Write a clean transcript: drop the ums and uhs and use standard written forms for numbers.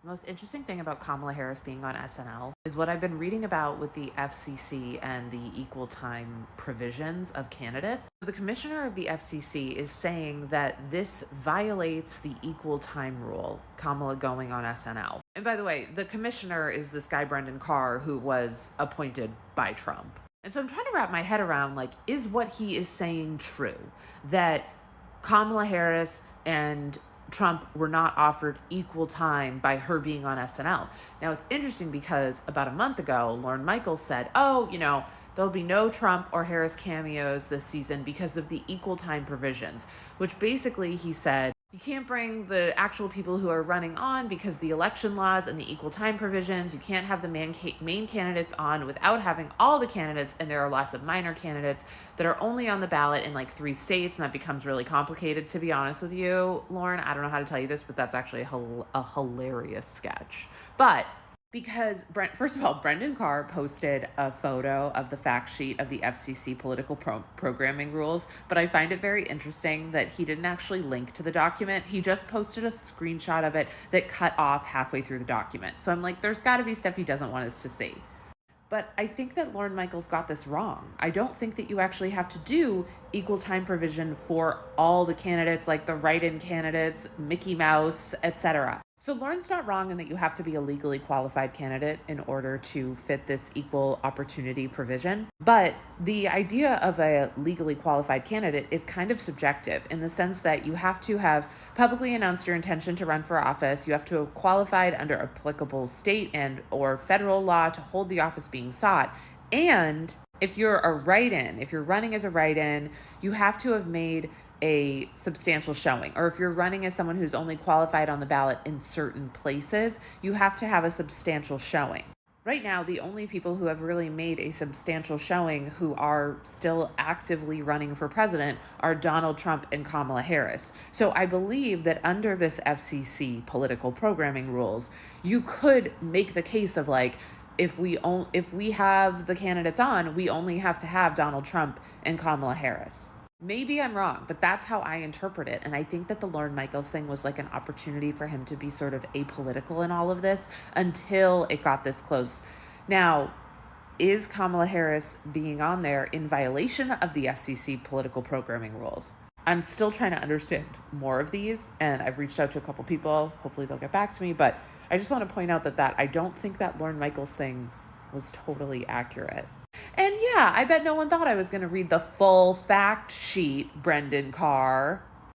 The most interesting thing about Kamala Harris being on SNL is what I've been reading about with the FCC and the equal time provisions of candidates. The commissioner of the FCC is saying that this violates the equal time rule, Kamala going on SNL. And by the way, the commissioner is this guy, Brendan Carr, who was appointed by Trump. And so I'm trying to wrap my head around, like, is what he is saying true? That Kamala Harris and Trump were not offered equal time by her being on SNL. Now, it's interesting because about a month ago, Lorne Michaels said, oh, there'll be no Trump or Harris cameos this season because of the equal time provisions, which basically he said, you can't bring the actual people who are running on because the election laws and the equal time provisions. You can't have the main candidates on without having all the candidates. And there are lots of minor candidates that are only on the ballot in like 3 states. And that becomes really complicated, to be honest with you, Lauren. I don't know how to tell you this, but that's actually a hilarious sketch. But because, first of all, Brendan Carr posted a photo of the fact sheet of the FCC political programming rules, but I find it very interesting that he didn't actually link to the document. He just posted a screenshot of it that cut off halfway through the document. So I'm like, there's got to be stuff he doesn't want us to see. But I think that Lorne Michaels got this wrong. I don't think that you actually have to do equal time provision for all the candidates, like the write-in candidates, Mickey Mouse, etc. So Lauren's not wrong in that you have to be a legally qualified candidate in order to fit this equal opportunity provision. But the idea of a legally qualified candidate is kind of subjective in the sense that you have to have publicly announced your intention to run for office. You have to have qualified under applicable state and or federal law to hold the office being sought. And if you're a write-in, if you're running as a write-in, you have to have made a substantial showing. Or if you're running as someone who's only qualified on the ballot in certain places, you have to have a substantial showing. Right now, the only people who have really made a substantial showing who are still actively running for president are Donald Trump and Kamala Harris. So I believe that under this FCC political programming rules, you could make the case of like, if we have the candidates on, we only have to have Donald Trump and Kamala Harris. Maybe I'm wrong, but that's how I interpret it. And I think that the Lorne Michaels thing was like an opportunity for him to be sort of apolitical in all of this until it got this close. Now, is Kamala Harris being on there in violation of the FCC political programming rules? I'm still trying to understand more of these, and I've reached out to a couple people. Hopefully they'll get back to me, but I just want to point out that I don't think that Lorne Michaels thing was totally accurate. And yeah, I bet no one thought I was going to read the full fact sheet, Brendan Carr.